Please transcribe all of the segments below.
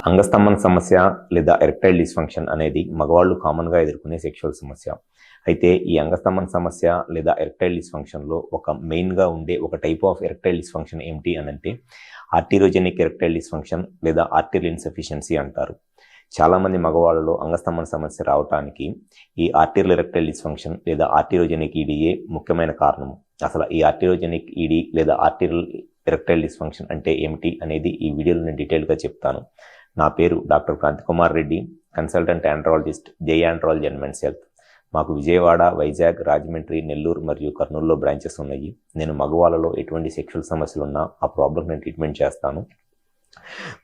అంగస్తంభన సమస్య లేదా erectile dysfunction అనేది మగవాళ్ళు కామన్గా ఎదుర్కొనే సెక్షువల్ సమస్య. అయితే ఈ అంగస్తంభన సమస్య లేదా ఎరెక్టైల్ డిస్ఫంక్షన్లో ఒక మెయిన్గా ఉండే ఒక టైప్ ఆఫ్ ఎరెక్టైల్ డిస్ఫంక్షన్ ఏమిటి అని అంటే ఆర్టీరోజెనిక్ ఎరెక్టైల్ డిస్ఫంక్షన్ లేదా ఆర్టీరియల్ ఇన్సఫిషియన్సీ అంటారు. చాలామంది మగవాళ్ళలో అంగస్తంభన సమస్య రావడానికి ఈ ఆర్టీరియల్ ఎరెక్టైల్ డిస్ఫంక్షన్ లేదా ఆర్టీరోజెనిక్ ఈడీఏ ముఖ్యమైన కారణము. అసలు ఈ ఆర్టీరోజెనిక్ ఈడీ లేదా ఆర్టీరియల్ ఎరెక్టైల్ డిస్ఫంక్షన్ అంటే ఏమిటి అనేది ఈ వీడియోలో నేను డీటెయిల్గా చెప్తాను. నా పేరు doctor Kranthi Kumar Reddy, consultant andrologist, జై ఆండ్రాలజీ అండ్ మెన్స్ హెల్త్. మాకు విజయవాడ, వైజాగ్, రాజమండ్రి, నెల్లూరు మరియు కర్నూలులో బ్రాంచెస్ ఉన్నాయి. నేను మగవాళ్ళలో ఎటువంటి సెక్షువల్ సమస్యలు ఉన్నా ఆ ప్రాబ్లం నేను ట్రీట్మెంట్ చేస్తాను.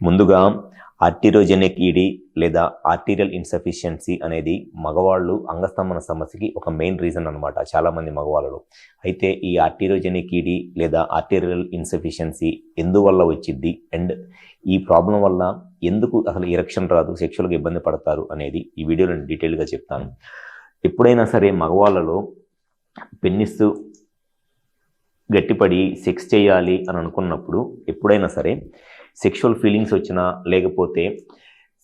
ముందుగా ఆర్టీరోజెనిక్ ఈడీ లేదా ఆర్టీరియల్ ఇన్సఫిషియన్సీ అనేది మగవాళ్ళు అంగస్తంభన సమస్యకి ఒక మెయిన్ రీజన్ అనమాట చాలామంది మగవాళ్ళలో. అయితే ఈ ఆర్టీరోజెనిక్ ఈడీ లేదా ఆర్టీరియల్ ఇన్సఫిషియన్సీ ఎందువల్ల వచ్చింది అండ్ ఈ ప్రాబ్లం వల్ల ఎందుకు అసలు ఎరెక్షన్ రాదు, సెక్షువల్గా ఇబ్బంది పడతారు అనేది ఈ వీడియోలో నేను డీటెయిల్గా చెప్తాను. ఎప్పుడైనా సరే మగవాళ్ళలో పెన్నిస్ గట్టిపడి సెక్స్ చేయాలి అని అనుకున్నప్పుడు ఎప్పుడైనా సరే సెక్షువల్ ఫీలింగ్స్ వచ్చినా లేకపోతే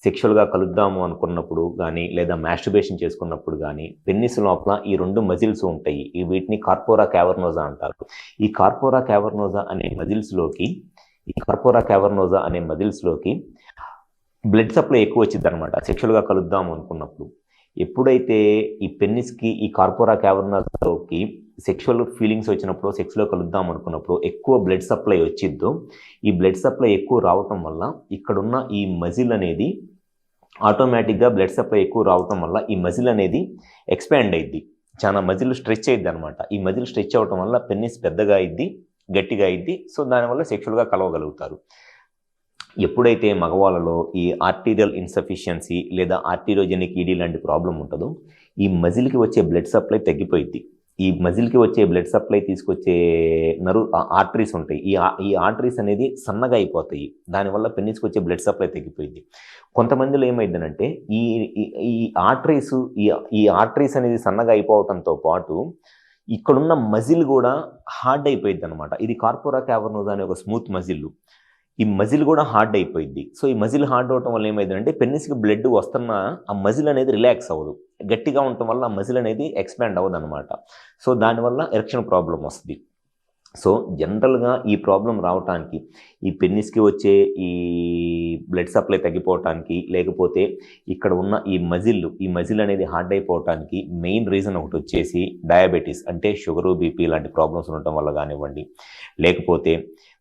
సెక్షువల్గా కలుద్దాము అనుకున్నప్పుడు కానీ లేదా మాస్టర్బేషన్ చేసుకున్నప్పుడు కానీ పెన్నిస్ లోపల ఈ రెండు మజిల్స్ ఉంటాయి. వీటిని కార్పోరా క్యావర్నోజా అంటారు. ఈ కార్పోరా క్యావర్నోజా అనే మజిల్స్లోకి బ్లడ్ సప్లై ఎక్కువ వచ్చింది అనమాట సెక్షువల్గా కలుద్దాము అనుకున్నప్పుడు. ఎప్పుడైతే ఈ పెన్నిస్కి ఈ కార్పోరా క్యావర్నోజాలోకి సెక్షువల్ ఫీలింగ్స్ వచ్చినప్పుడు, సెక్స్లో కలుద్దాం అనుకున్నప్పుడు ఎక్కువ బ్లడ్ సప్లై వచ్చిద్దో, ఈ బ్లడ్ సప్లై ఎక్కువ రావటం వల్ల ఇక్కడున్న ఈ మజిల్ అనేది ఆటోమేటిక్గా బ్లడ్ సప్లై ఎక్కువ రావటం వల్ల ఈ మజిల్ అనేది ఎక్స్పాండ్ అయ్యిద్ది. చాలా మజిల్ స్ట్రెచ్ అయ్యిద్ది అనమాట. ఈ మజిల్ స్ట్రెచ్ అవ్వటం వల్ల పెన్నిస్ పెద్దగా అయ్యిద్ది, గట్టిగా అయ్యిద్ది. సో దానివల్ల సెక్షువల్గా కలవగలుగుతారు. ఎప్పుడైతే మగవాళ్ళలో ఈ ఆర్టీరియల్ ఇన్సఫిషియన్సీ లేదా ఆర్టీరోజెనిక్ ఈడీ లాంటి ప్రాబ్లం ఉంటుందో ఈ మజిల్కి వచ్చే బ్లడ్ సప్లై తగ్గిపోయిద్ది. ఈ మజిల్కి వచ్చే బ్లడ్ సప్లై తీసుకొచ్చే ఆర్టరీస్ ఉంటాయి. ఈ ఆర్టరీస్ అనేది సన్నగా అయిపోతాయి. దానివల్ల పెన్నిస్కి వచ్చే బ్లడ్ సప్లై తగ్గిపోయింది. కొంతమందిలో ఏమైందనంటే ఈ ఆర్టరీస్ అనేది సన్నగా అయిపోవడంతో పాటు ఇక్కడున్న మజిల్ కూడా హార్డ్ అయిపోయింది అనమాట. ఇది కార్పోరా క్యావర్నోజా అనే ఒక స్మూత్ మజిల్. ఈ మజిల్ కూడా హార్డ్ అయిపోయింది. సో ఈ మజిల్ హార్డ్ అవటం వల్ల ఏమైందంటే పెన్నిస్కి బ్లడ్ వస్తున్న ఆ మజిల్ అనేది రిలాక్స్ అవ్వదు. గట్టిగా ఉండటం వల్ల ఆ మజిల్ అనేది ఎక్స్పాండ్ అవ్వదు అనమాట. సో దానివల్ల ఎరెక్షన్ ప్రాబ్లం వస్తుంది. సో జనరల్గా ఈ ప్రాబ్లం రావటానికి ఈ పెన్నిస్కి వచ్చే ఈ బ్లడ్ సప్లై తగ్గిపోవటానికి లేకపోతే ఇక్కడ ఉన్న ఈ మజిల్ అనేది హార్డ్ అయిపోవటానికి మెయిన్ రీజన్ ఒకటి వచ్చేసి డయాబెటీస్, అంటే షుగరు, బీపీ లాంటి ప్రాబ్లమ్స్ ఉండటం వల్ల కానివ్వండి, లేకపోతే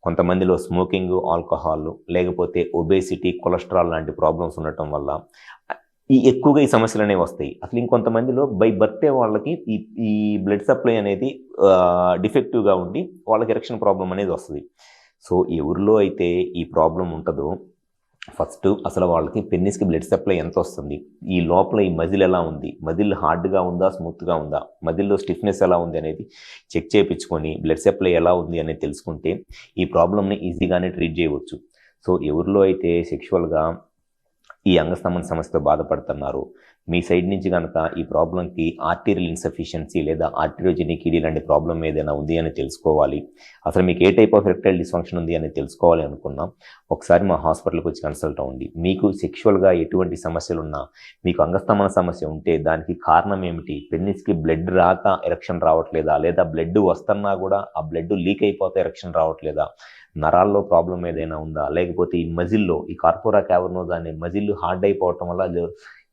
కొంతమందిలో స్మోకింగ్, ఆల్కహాల్, లేకపోతే ఒబేసిటీ, కొలెస్ట్రాల్ లాంటి ప్రాబ్లమ్స్ ఉండటం వల్ల ఎక్కువగా ఈ సమస్యలు అనేవి వస్తాయి. అసలు ఇంకొంతమందిలో బై బర్త్డే వాళ్ళకి ఈ బ్లడ్ సప్లై అనేది డిఫెక్టివ్గా ఉండి వాళ్ళకి ఎరెక్షన్ ప్రాబ్లం అనేది వస్తుంది. సో ఎవరిలో అయితే ఈ ప్రాబ్లం ఉంటుందో ఫస్ట్ అసలు వాళ్ళకి పెన్నిస్కి బ్లడ్ సప్లై ఎంత వస్తుంది, ఈ లోపల ఈ మజిల్ ఎలా ఉంది, మజిల్ హార్డ్గా ఉందా, స్మూత్గా ఉందా, మజిల్లో స్టిఫ్నెస్ ఎలా ఉంది అనేది చెక్ చేయించుకొని బ్లడ్ సప్లై ఎలా ఉంది అనేది తెలుసుకుంటే ఈ ప్రాబ్లమ్ని ఈజీగానే ట్రీట్ చేయవచ్చు. సో ఎవరిలో అయితే సెక్షువల్గా ఈ అంగస్తంభన సమస్యతో బాధపడుతున్నారు, మీ సైడ్ నుంచి కనుక ఈ ప్రాబ్లంకి ఆర్టీరియల్ ఇన్సఫిషియన్సీ లేదా ఆర్టీరోజెనిక్ ఈడీ లాంటి ప్రాబ్లం ఏదైనా ఉంది అని తెలుసుకోవాలి, అసలు మీకు ఏ టైప్ ఆఫ్ ఎరెక్టైల్ డిస్ఫంక్షన్ ఉంది అని తెలుసుకోవాలి అనుకున్నాం, ఒకసారి మా హాస్పిటల్కి వచ్చి కన్సల్ట్ అవ్వండి. మీకు సెక్షువల్గా ఎటువంటి సమస్యలు ఉన్నా, మీకు అంగస్తంభన సమస్య ఉంటే దానికి కారణం ఏమిటి, పెన్నిస్కి బ్లడ్ రాక ఎరెక్షన్ రావట్లేదా, లేదా బ్లడ్ వస్తున్నా కూడా ఆ బ్లడ్ లీక్ అయిపోతే ఎరెక్షన్ రావట్లేదా, నరాల్లో ప్రాబ్లం ఏదైనా ఉందా, లేకపోతే ఈ మజిల్లో ఈ కార్పోరా క్యావర్నోజా అనే మజిల్ హార్డ్ అయిపోవటం వల్ల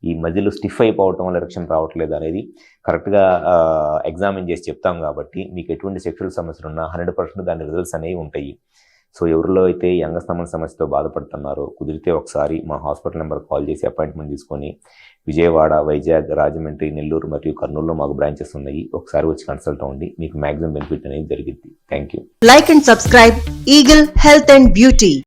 ఈ మజిల్ స్టిఫ్ అయిపోవటం వల్ల ఎరెక్షన్ రావట్లేదు అనేది కరెక్ట్గా ఎగ్జామిన్ చేసి చెప్తాం. కాబట్టి మీకు ఎటువంటి సెక్షువల్ సమస్యలు ఉన్నా 100% దాని రిజల్ట్స్ అనేవి ఉంటాయి. సో ఎవరిలో అయితే ఈ అంగస్తంభన సమస్యతో బాధపడుతున్నారో కుదిరితే ఒకసారి మా హాస్పిటల్ నెంబర్ కాల్ చేసి అపాయింట్మెంట్ తీసుకొని విజయవాడ, వైజాగ్, రాజమండ్రి, నెల్లూరు మరియు కర్నూలులో మాకు బ్రాంచెస్ ఉన్నాయి. ఒకసారి వచ్చి కన్సల్ట్ అవ్వండి, మీకు మ్యాక్సిమం బెనిఫిట్ అనేది జరిగింది. Thank you. Like and subscribe Eagle Health and Beauty.